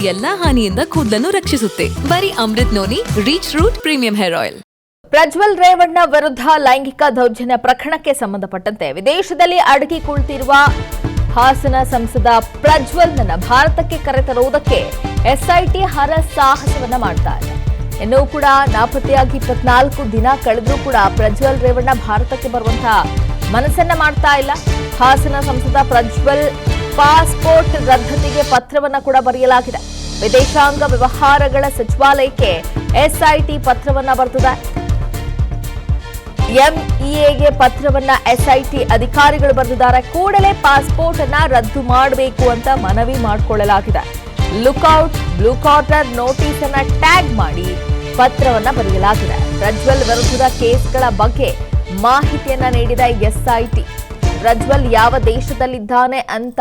ಎಲ್ಲಾ ಹಾನಿಯಿಂದ ಕೂದಲನ್ನು ರಕ್ಷಿಸುತ್ತೆ. ಬರೀ Amrit noni reach root premium hair oil. Prajwal Revanna ವಿರುದ್ಧ ಲೈಂಗಿಕ ದೌರ್ಜನ್ಯ ಪ್ರಕರಣಕ್ಕೆ ಸಂಬಂಧಪಟ್ಟಂತೆ ವಿದೇಶದಲ್ಲಿ ಅಡಗಿ ಕುಳಿತಿರುವ ಹಾಸನ ಸಂಸದ ಪ್ರಜ್ವಲ್ನನ್ನ ಭಾರತಕ್ಕೆ ಕರೆತರುವುದಕ್ಕೆ ಎಸ್ಐಟಿ ಹರಸಾಹಸವನ್ನ ಮಾಡ್ತಾ ಇದೆ. ಇನ್ನೂ ಕೂಡ ನಾಪತ್ತೆಯಾಗಿ 24 ದಿನ ಕಳೆದ್ರೂ ಕೂಡ ಪ್ರಜ್ವಲ್ ರೇವಣ್ಣ ಭಾರತಕ್ಕೆ ಬರುವಂತಹ ಮನಸ್ಸನ್ನ ಮಾಡ್ತಾ ಇಲ್ಲ. ಹಾಸನ ಸಂಸದ ಪ್ರಜ್ವಲ್ ಪಾಸ್ಪೋರ್ಟ್ ರದ್ದತಿಗೆ ಪತ್ರವನ್ನ ಕೂಡ ಬರೆಯಲಾಗಿದೆ. ವಿದೇಶಾಂಗ ವ್ಯವಹಾರಗಳ ಸಚಿವಾಲಯಕ್ಕೆ ಎಸ್ಐಟಿ ಪತ್ರವನ್ನ ಬರೆದಿದೆ. ಎಂಇಎಗೆ ಪತ್ರವನ್ನ ಎಸ್ಐಟಿ ಅಧಿಕಾರಿಗಳು ಬರೆದಿದ್ದಾರೆ. ಕೂಡಲೇ ಪಾಸ್ಪೋರ್ಟ್ ಅನ್ನ ರದ್ದು ಮಾಡಬೇಕು ಅಂತ ಮನವಿ ಮಾಡಿಕೊಳ್ಳಲಾಗಿದೆ. ಲುಕ್ಔಟ್ ಬ್ಲೂ ಕಾರ್ನರ್ ನೋಟಿಸ್ ಅನ್ನ ಟ್ಯಾಗ್ ಮಾಡಿ ಪತ್ರವನ್ನ ಬರೆಯಲಾಗಿದೆ. ಪ್ರಜ್ವಲ್ ವಿರುದ್ಧದ ಕೇಸ್ಗಳ ಬಗ್ಗೆ ಮಾಹಿತಿಯನ್ನ ನೀಡಿದ ಎಸ್ಐಟಿ ಪ್ರಜ್ವಲ್ ಯಾವ ದೇಶದಲ್ಲಿದ್ದಾನೆ ಅಂತ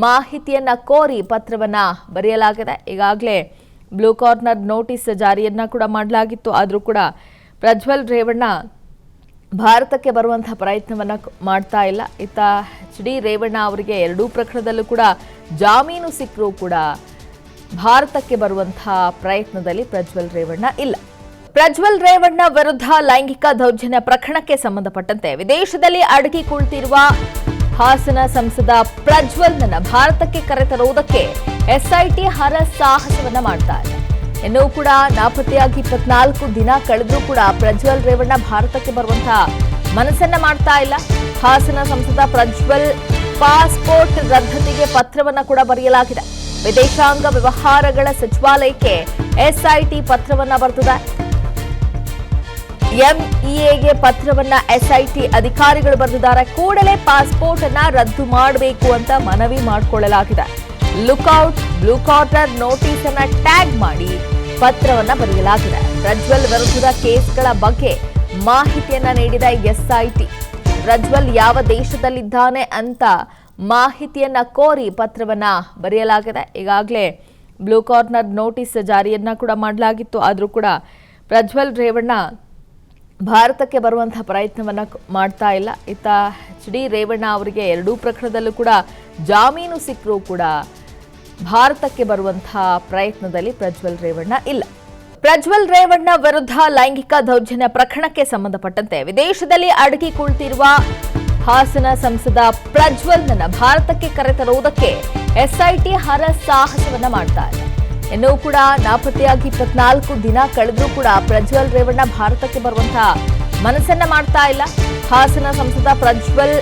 ಮಾಹಿತಿಯನ್ನ ಕೋರಿ ಪತ್ರವನ್ನ ಬರೆಯಲಾಗಿದೆ. ಈಗಾಗಲೇ ಬ್ಲೂ ಕಾರ್ನರ್ ನೋಟಿಸ್ ಜಾರಿಯನ್ನ ಕೂಡ ಮಾಡಲಾಗಿತ್ತು. ಆದರೂ ಕೂಡ ಪ್ರಜ್ವಲ್ ರೇವಣ್ಣ ಭಾರತಕ್ಕೆ ಬರುವಂತಹ ಪ್ರಯತ್ನವನ್ನ ಮಾಡ್ತಾ ಇಲ್ಲ. ಇತ್ತ HD ರೇವಣ್ಣ ಅವರಿಗೆ ಎರಡೂ ಪ್ರಕರಣದಲ್ಲೂ ಕೂಡ ಜಾಮೀನು ಸಿಕ್ಕರೂ ಕೂಡ ಭಾರತಕ್ಕೆ ಬರುವಂತಹ ಪ್ರಯತ್ನದಲ್ಲಿ ಪ್ರಜ್ವಲ್ ರೇವಣ್ಣ ಇಲ್ಲ. ಪ್ರಜ್ವಲ್ ರೇವಣ್ಣ ವಿರುದ್ಧ ಲೈಂಗಿಕ ದೌರ್ಜನ್ಯ ಪ್ರಕರಣಕ್ಕೆ ಸಂಬಂಧಪಟ್ಟಂತೆ ವಿದೇಶದಲ್ಲಿ ಅಡಗಿ ಕುಳಿತಿರುವ ಹಾಸನ ಸಂಸದ ಪ್ರಜ್ವಲ್ನನ್ನ ಭಾರತಕ್ಕೆ ಕರೆತರುವುದಕ್ಕೆ ಎಸ್ಐಟಿ ಹರಸಾಹಸವನ್ನ ಮಾಡ್ತಾ ಇದೆ. ಇನ್ನೂ ಕೂಡ ನಾಪತ್ತೆಯಾಗಿ 24 ದಿನ ಕಳೆದ್ರೂ ಕೂಡ ಪ್ರಜ್ವಲ್ ರೇವಣ್ಣ ಭಾರತಕ್ಕೆ ಬರುವಂತಹ ಮನಸ್ಸನ್ನ ಮಾಡ್ತಾ ಇಲ್ಲ. ಹಾಸನ ಸಂಸದ ಪ್ರಜ್ವಲ್ ಪಾಸ್ಪೋರ್ಟ್ ರದ್ದತಿಗೆ ಪತ್ರವನ್ನ ಕೂಡ ಬರೆಯಲಾಗಿದೆ. ವಿದೇಶಾಂಗ ವ್ಯವಹಾರಗಳ ಸಚಿವಾಲಯಕ್ಕೆ ಎಸ್ಐಟಿ ಪತ್ರವನ್ನ ಬರೆದಿದೆ. ಎಂಇಎಗೆ ಪತ್ರವನ್ನ ಎಸ್ಐಟಿ ಅಧಿಕಾರಿಗಳು ಬರೆದಿದ್ದಾರೆ. ಕೂಡಲೇ ಪಾಸ್ಪೋರ್ಟ್ ಅನ್ನ ರದ್ದು ಮಾಡಬೇಕು ಅಂತ ಮನವಿ ಮಾಡಿಕೊಳ್ಳಲಾಗಿದೆ. ಲುಕ್ಔಟ್ ಬ್ಲೂ ಕಾರ್ನರ್ ನೋಟಿಸ್ ಅನ್ನ ಟ್ಯಾಗ್ ಮಾಡಿ ಪತ್ರವನ್ನ ಬರೆಯಲಾಗಿದೆ. ಪ್ರಜ್ವಲ್ ವಿರುದ್ಧದ ಕೇಸ್ಗಳ ಬಗ್ಗೆ ಮಾಹಿತಿಯನ್ನ ನೀಡಿದ ಎಸ್ಐಟಿ ಪ್ರಜ್ವಲ್ ಯಾವ ದೇಶದಲ್ಲಿದ್ದಾನೆ ಅಂತ ಮಾಹಿತಿಯನ್ನ ಕೋರಿ ಪತ್ರವನ್ನ ಬರೆಯಲಾಗಿದೆ. ಈಗಾಗಲೇ ಬ್ಲೂ ಕಾರ್ನರ್ ನೋಟಿಸ್ ಜಾರಿಯನ್ನ ಕೂಡ ಮಾಡಲಾಗಿತ್ತು. ಆದರೂ ಕೂಡ ಪ್ರಜ್ವಲ್ ರೇವಣ್ಣ ಭಾರತಕ್ಕೆ ಬರುವಂತಹ ಪ್ರಯತ್ನವನ್ನ ಮಾಡ್ತಾ ಇಲ್ಲ. ಇತ್ತ HD ರೇವಣ್ಣ ಅವರಿಗೆ ಎರಡೂ ಪ್ರಕರಣದಲ್ಲೂ ಕೂಡ ಜಾಮೀನು ಸಿಕ್ಕರೂ ಕೂಡ ಭಾರತಕ್ಕೆ ಬರುವಂತಹ ಪ್ರಯತ್ನದಲ್ಲಿ ಪ್ರಜ್ವಲ್ ರೇವಣ್ಣ ಇಲ್ಲ. ಪ್ರಜ್ವಲ್ ರೇವಣ್ಣ ವಿರುದ್ಧ ಲೈಂಗಿಕ ದೌರ್ಜನ್ಯ ಪ್ರಕರಣಕ್ಕೆ ಸಂಬಂಧಪಟ್ಟಂತೆ ವಿದೇಶದಲ್ಲಿ ಅಡಗಿ ಕುಳಿತಿರುವ ಹಾಸನ ಸಂಸದ ಪ್ರಜ್ವಲ್ನನ್ನ ಭಾರತಕ್ಕೆ ಕರೆತರುವುದಕ್ಕೆ ಎಸ್ಐಟಿ ಹರಸಾಹಸವನ್ನ ಮಾಡ್ತಾ ಇದೆ. ಇನ್ನೂ ಕೂಡ ನಾಪತ್ತೆಯಾಗಿ 24 ದಿನ ಕಳೆದ್ರೂ ಕೂಡ ಪ್ರಜ್ವಲ್ ರೇವಣ್ಣ ಭಾರತಕ್ಕೆ ಬರುವಂತಹ ಮನಸ್ಸನ್ನ ಮಾಡ್ತಾ ಇಲ್ಲ. ಹಾಸನ ಸಂಸದ ಪ್ರಜ್ವಲ್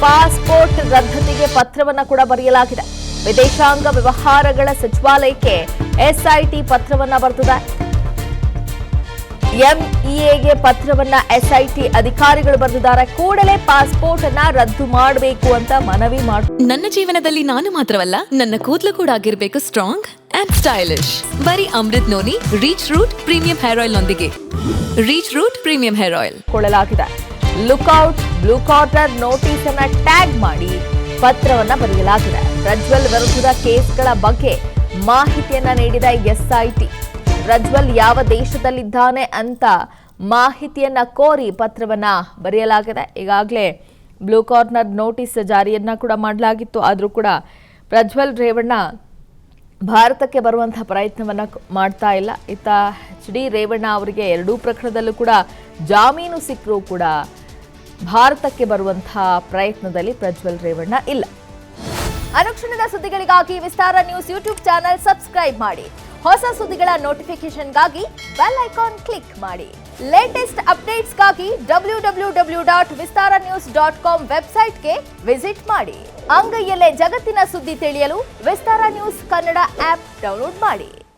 ಪಾಸ್ಪೋರ್ಟ್ ರದ್ದತಿಗೆ ಪತ್ರವನ್ನ ಕೂಡ ಬರೆಯಲಾಗಿದೆ. ವಿದೇಶಾಂಗ ವ್ಯವಹಾರಗಳ ಸಚಿವಾಲಯಕ್ಕೆ ಎಸ್ಐಟಿ ಪತ್ರವನ್ನ ಬರೆದಿದೆ. ಎಂಇಎಗೆ ಪತ್ರವನ್ನ ಎಸ್ಐಟಿ ಅಧಿಕಾರಿಗಳು ಬರೆದಿದ್ದಾರೆ. ಕೂಡಲೇ ಪಾಸ್ಪೋರ್ಟ್ ಅನ್ನ ರದ್ದು ಮಾಡಬೇಕು ಅಂತ ಮನವಿ ನನ್ನ ಜೀವನದಲ್ಲಿ ನಾನು ಮಾತ್ರವಲ್ಲ, ನನ್ನ ಕೂದಲು ಕೂಡ ಆಗಿರ್ಬೇಕು ಸ್ಟ್ರಾಂಗ್ ಅಂಡ್ ಸ್ಟೈಲಿಶ್. ಬರೀ Amrit noni reach root premium hair oil ನೊಂದಿಗೆ reach root premium hair oil ಕೊಳ್ಳಲಾಗಿದೆ. ಲುಕ್ಔಟ್ ಬ್ಲೂ ಕಾರ್ನರ್ ನೋಟಿಸ್ ಅನ್ನ ಟ್ಯಾಗ್ ಮಾಡಿ ಪತ್ರವನ್ನ ಬರೆಯಲಾಗಿದೆ. ಪ್ರಜ್ವಲ್ ವಿರುದ್ಧದ ಕೇಸ್ಗಳ ಬಗ್ಗೆ ಮಾಹಿತಿಯನ್ನ ನೀಡಿದ ಎಸ್ಐಟಿ ಪ್ರಜ್ವಲ್ ಯಾವ ದೇಶದಲ್ಲಿದ್ದಾನೆ ಅಂತ ಮಾಹಿತಿಯನ್ನ ಕೋರಿ ಪತ್ರವನ್ನ ಬರೆಯಲಾಗಿದೆ. ಈಗಾಗಲೇ ಬ್ಲೂ ಕಾರ್ನರ್ ನೋಟಿಸ್ ಜಾರಿಯನ್ನ ಕೂಡ ಮಾಡಲಾಗಿತ್ತು. ಆದರೂ ಕೂಡ ಪ್ರಜ್ವಲ್ ರೇವಣ್ಣ ಭಾರತಕ್ಕೆ ಬರುವಂತಹ ಪ್ರಯತ್ನವನ್ನ ಮಾಡ್ತಾ ಇಲ್ಲ. ಇತ್ತ HD ರೇವಣ್ಣ ಅವರಿಗೆ ಎರಡೂ ಪ್ರಕರಣದಲ್ಲೂ ಕೂಡ ಜಾಮೀನು ಸಿಕ್ಕರೂ ಕೂಡ ಭಾರತಕ್ಕೆ ಬರುವಂತಹ ಪ್ರಯತ್ನದಲ್ಲಿ ಪ್ರಜ್ವಲ್ ರೇವಣ್ಣ ಇಲ್ಲ. ಅನುಕ್ಷಣದ ಸುದ್ದಿಗಳಿಗಾಗಿ ವಿಸ್ತಾರ ನ್ಯೂಸ್ ಯೂಟ್ಯೂಬ್ ಚಾನೆಲ್ ಸಬ್ಸ್ಕ್ರೈಬ್ ಮಾಡಿ. ಹೊಸ ಸುದ್ದಿಗಳ ನೋಟಿಫಿಕೇಶನ್ಗಾಗಿ ಬೆಲ್ ಐಕಾನ್ ಕ್ಲಿಕ್ ಮಾಡಿ. ಲೇಟೆಸ್ಟ್ ಅಪ್ಡೇಟ್ಸ್ಗಾಗಿ www.vistaranews.com ವೆಬ್ಸೈಟ್ಗೆ ವಿಸಿಟ್ ಮಾಡಿ. ಅಂಗೈಯಲ್ಲೇ ಜಗತ್ತಿನ ಸುದ್ದಿ ತಿಳಿಯಲು ವಿಸ್ತಾರ ನ್ಯೂಸ್ ಕನ್ನಡ ಆಪ್ ಡೌನ್ಲೋಡ್ ಮಾಡಿ.